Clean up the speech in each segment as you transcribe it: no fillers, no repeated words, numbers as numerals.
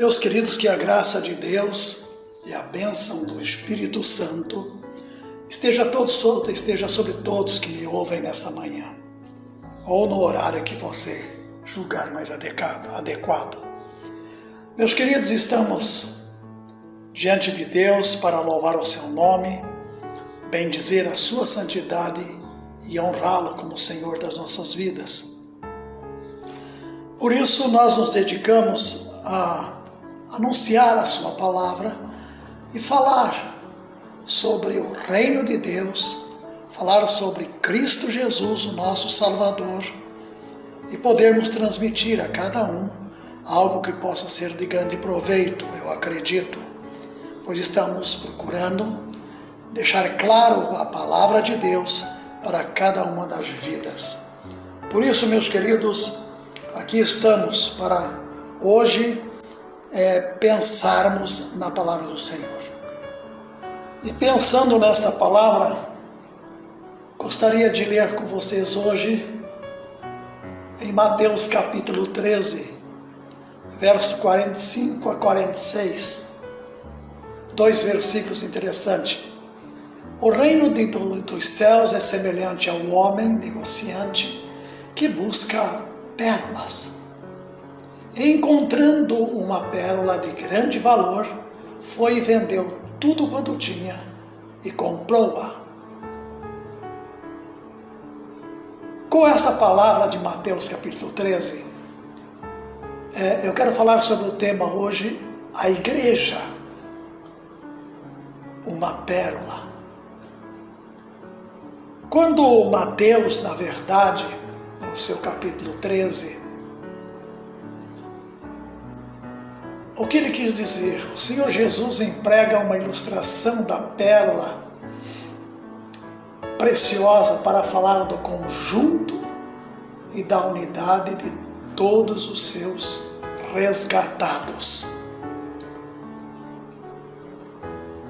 Meus queridos, que a graça de Deus e a bênção do Espírito Santo esteja sobre todos que me ouvem nesta manhã, ou no horário que você julgar mais adequado. Meus queridos, estamos diante de Deus para louvar o seu nome, bendizer a sua santidade e honrá-lo como Senhor das nossas vidas. Por isso nós nos dedicamos a anunciar a sua palavra e falar sobre o reino de Deus, falar sobre Cristo Jesus, o nosso Salvador, e podermos transmitir a cada um algo que possa ser de grande proveito, eu acredito, pois estamos procurando deixar claro a palavra de Deus para cada uma das vidas. Por isso, meus queridos, aqui estamos para hoje pensarmos na palavra do Senhor. E pensando nesta palavra, gostaria de ler com vocês hoje em Mateus capítulo 13, verso 45 a 46, dois versículos interessantes. O reino dos céus é semelhante ao homem negociante que busca pérolas. Encontrando uma pérola de grande valor, foi e vendeu tudo quanto tinha e comprou-a. Com esta palavra de Mateus capítulo 13, eu quero falar sobre o tema hoje, a igreja, uma pérola. Quando Mateus, na verdade, no seu capítulo 13, o que ele quis dizer? O Senhor Jesus emprega uma ilustração da pérola preciosa para falar do conjunto e da unidade de todos os seus resgatados.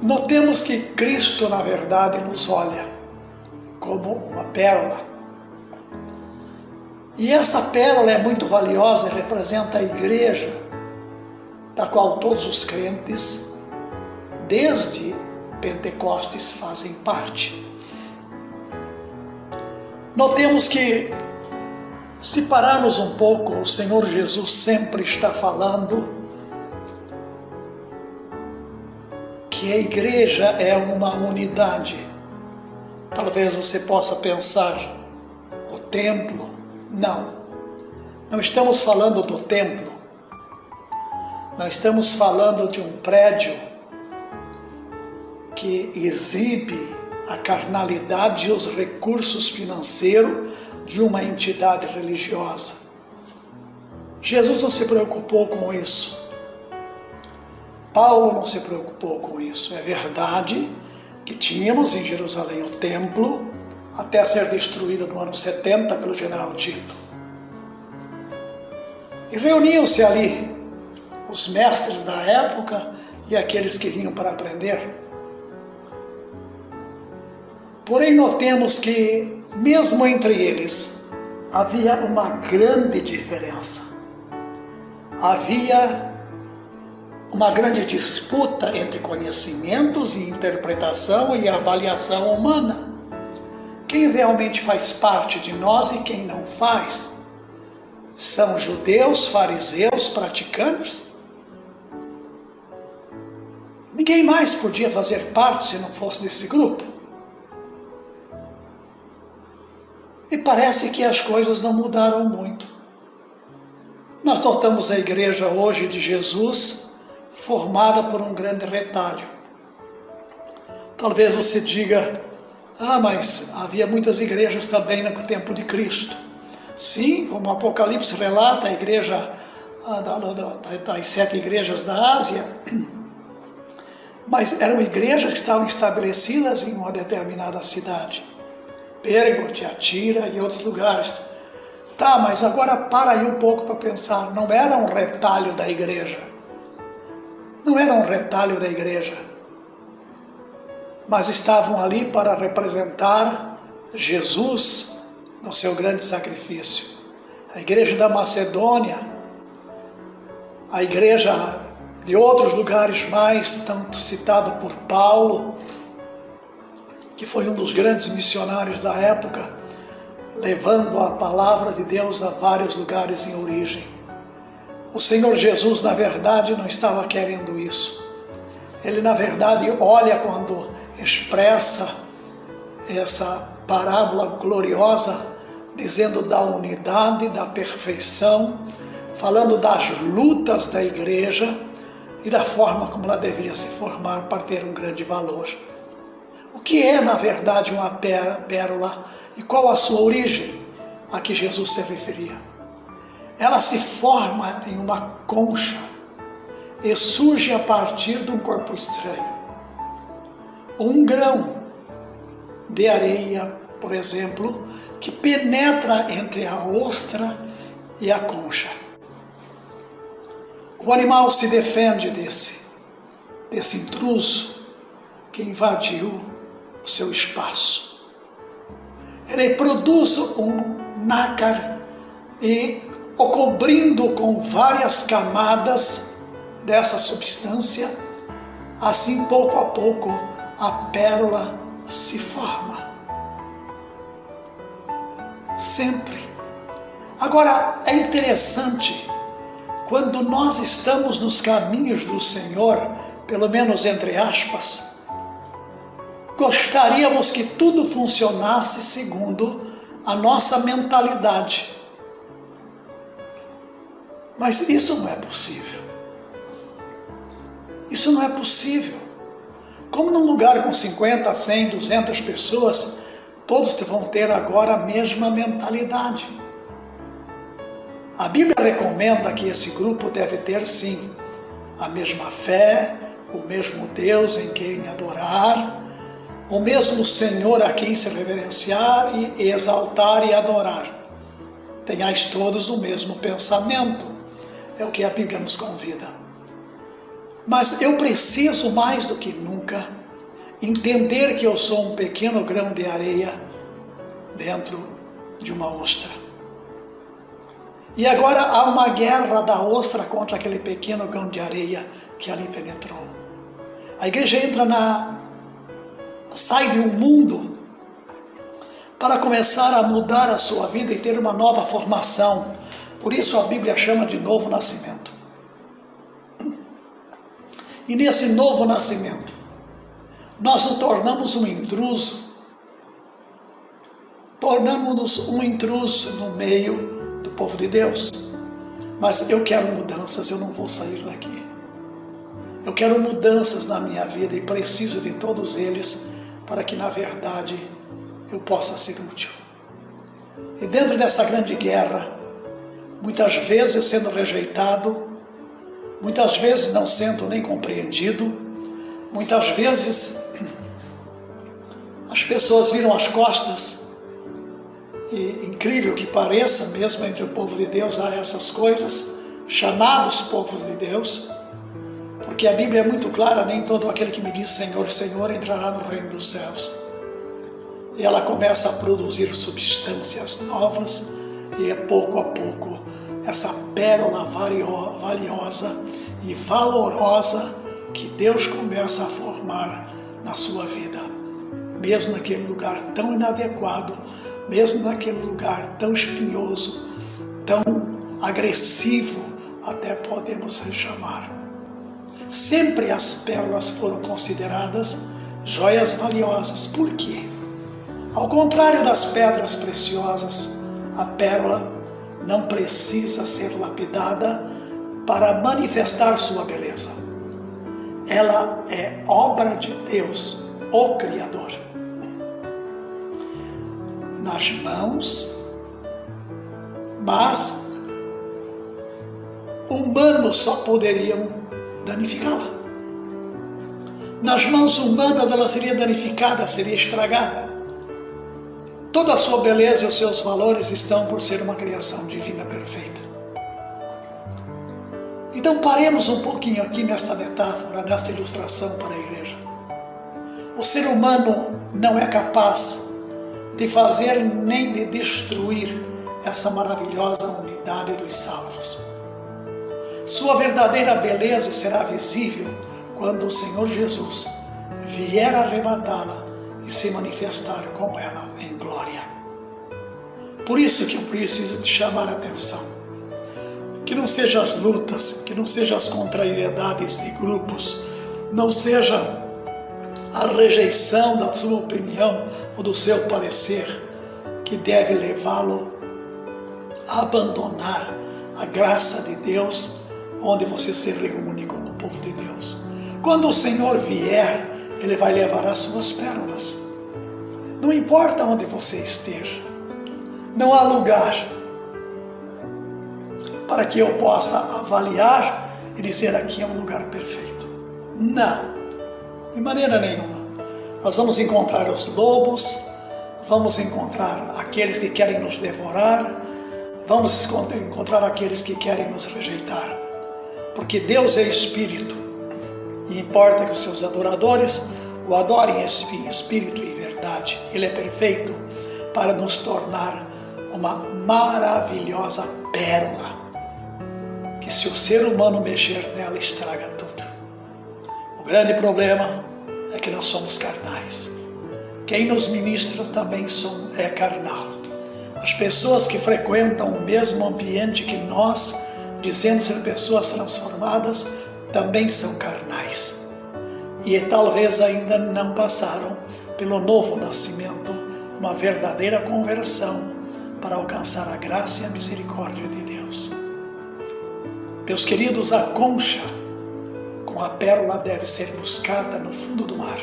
Notemos que Cristo, na verdade, nos olha como uma pérola. E essa pérola é muito valiosa e representa a igreja, da qual todos os crentes, desde Pentecostes, fazem parte. Notemos que, se pararmos um pouco, o Senhor Jesus sempre está falando que a igreja é uma unidade. Talvez você possa pensar, o templo? Não estamos falando do templo. Nós estamos falando de um prédio que exibe a carnalidade e os recursos financeiros de uma entidade religiosa. Jesus não se preocupou com isso. Paulo não se preocupou com isso. É verdade que tínhamos em Jerusalém o templo até ser destruído no ano 70 pelo general Tito. E reuniam-se ali os mestres da época e aqueles que vinham para aprender. Porém, notemos que, mesmo entre eles, havia uma grande diferença. Havia uma grande disputa entre conhecimentos e interpretação e avaliação humana. Quem realmente faz parte de nós e quem não faz? São judeus, fariseus, praticantes? Ninguém mais podia fazer parte se não fosse desse grupo. E parece que as coisas não mudaram muito. Nós notamos a igreja hoje de Jesus formada por um grande retalho. Talvez você diga, mas havia muitas igrejas também no tempo de Cristo. Sim, como o Apocalipse relata, a igreja das 7 igrejas da Ásia, mas eram igrejas que estavam estabelecidas em uma determinada cidade. Pérgamo, Tiatira e outros lugares. Mas agora para aí um pouco para pensar. Não era um retalho da igreja. Não era um retalho da igreja. Mas estavam ali para representar Jesus no seu grande sacrifício. A igreja da Macedônia, a igreja de outros lugares mais, tanto citado por Paulo, que foi um dos grandes missionários da época, levando a palavra de Deus a vários lugares em origem. O Senhor Jesus, na verdade, não estava querendo isso. Ele, na verdade, olha quando expressa essa parábola gloriosa, dizendo da unidade, da perfeição, falando das lutas da igreja e da forma como ela devia se formar para ter um grande valor. O que é, na verdade, uma pérola e qual a sua origem a que Jesus se referia? Ela se forma em uma concha e surge a partir de um corpo estranho. Um grão de areia, por exemplo, que penetra entre a ostra e a concha. O animal se defende desse intruso que invadiu o seu espaço. Ele produz um nácar e, o cobrindo com várias camadas dessa substância, assim pouco a pouco a pérola se forma. Sempre. Agora, é interessante, quando nós estamos nos caminhos do Senhor, pelo menos entre aspas, gostaríamos que tudo funcionasse segundo a nossa mentalidade. Mas isso não é possível. Isso não é possível. Como num lugar com 50, 100, 200 pessoas, todos vão ter agora a mesma mentalidade. A Bíblia recomenda que esse grupo deve ter, sim, a mesma fé, o mesmo Deus em quem adorar, o mesmo Senhor a quem se reverenciar e exaltar e adorar. Tenhais todos o mesmo pensamento, é o que a Bíblia nos convida. Mas eu preciso mais do que nunca entender que eu sou um pequeno grão de areia dentro de uma ostra. E agora há uma guerra da ostra contra aquele pequeno grão de areia que ali penetrou. A igreja sai de um mundo para começar a mudar a sua vida e ter uma nova formação. Por isso a Bíblia chama de novo nascimento. E nesse novo nascimento, nós nos tornamos um intruso. Tornamos-nos um intruso no meio do povo de Deus. Mas eu quero mudanças, eu não vou sair daqui. Eu quero mudanças na minha vida e preciso de todos eles para que, na verdade, eu possa ser útil. E dentro dessa grande guerra, muitas vezes sendo rejeitado, muitas vezes não sendo nem compreendido, muitas vezes as pessoas viram as costas, e incrível que pareça, mesmo entre o povo de Deus há essas coisas, chamados povos de Deus, porque a Bíblia é muito clara, nem todo aquele que me diz Senhor, Senhor entrará no reino dos céus. E ela começa a produzir substâncias novas, e pouco a pouco essa pérola valiosa e valorosa que Deus começa a formar na sua vida, mesmo naquele lugar tão inadequado, mesmo naquele lugar tão espinhoso, tão agressivo, até podemos chamar. Sempre as pérolas foram consideradas joias valiosas. Por quê? Ao contrário das pedras preciosas, a pérola não precisa ser lapidada para manifestar sua beleza. Ela é obra de Deus, o Criador. Nas mãos, mas humanos só poderiam danificá-la. Nas mãos humanas ela seria danificada, seria estragada. Toda a sua beleza e os seus valores estão por ser uma criação divina perfeita. Então paremos um pouquinho aqui nesta metáfora, nesta ilustração para a igreja. O ser humano não é capaz de fazer nem de destruir essa maravilhosa unidade dos salvos. Sua verdadeira beleza será visível quando o Senhor Jesus vier arrebatá-la e se manifestar com ela em glória. Por isso que eu preciso te chamar a atenção. Que não sejam as lutas, que não sejam as contrariedades de grupos, não seja a rejeição da sua opinião ou do seu parecer que deve levá-lo a abandonar a graça de Deus, onde você se reúne com o povo de Deus. Quando o Senhor vier, Ele vai levar as suas pérolas. Não importa onde você esteja, não há lugar para que eu possa avaliar e dizer aqui é um lugar perfeito. Não, de maneira nenhuma. Nós vamos encontrar os lobos, vamos encontrar aqueles que querem nos devorar, vamos encontrar aqueles que querem nos rejeitar, porque Deus é Espírito e importa que os seus adoradores o adorem em Espírito e verdade. Ele é perfeito para nos tornar uma maravilhosa pérola, que se o ser humano mexer nela, estraga tudo. O grande problema é que nós somos carnais. Quem nos ministra também é carnal. As pessoas que frequentam o mesmo ambiente que nós, dizendo ser pessoas transformadas, também são carnais. E talvez ainda não passaram pelo novo nascimento, uma verdadeira conversão para alcançar a graça e a misericórdia de Deus. Meus queridos, a concha com a pérola deve ser buscada no fundo do mar.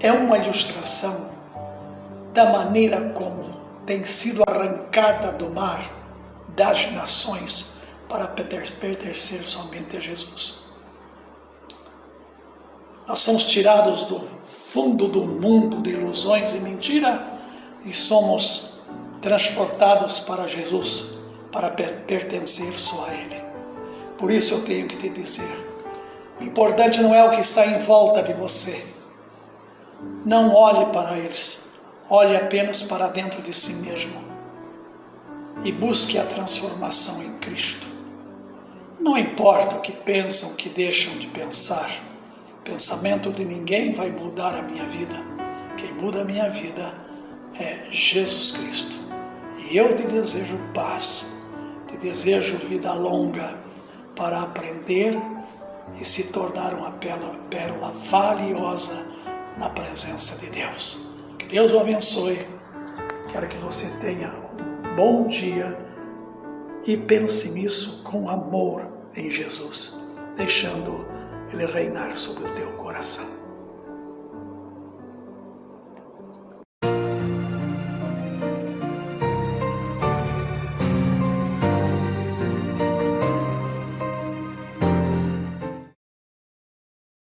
É uma ilustração da maneira como tem sido arrancada do mar das nações para pertencer somente a Jesus. Nós somos tirados do fundo do mundo de ilusões e mentira e somos transportados para Jesus, para pertencer só a Ele. Por isso eu tenho que te dizer, o importante não é o que está em volta de você. Não olhe para eles, olhe apenas para dentro de si mesmo e busque a transformação em Cristo. Não importa o que pensam, o que deixam de pensar, o pensamento de ninguém vai mudar a minha vida. Quem muda a minha vida é Jesus Cristo. E eu te desejo paz, te desejo vida longa para aprender e se tornar uma pérola valiosa na presença de Deus. Que Deus o abençoe. Quero que você tenha um bom dia e pense nisso com amor em Jesus, deixando Ele reinar sobre o teu coração.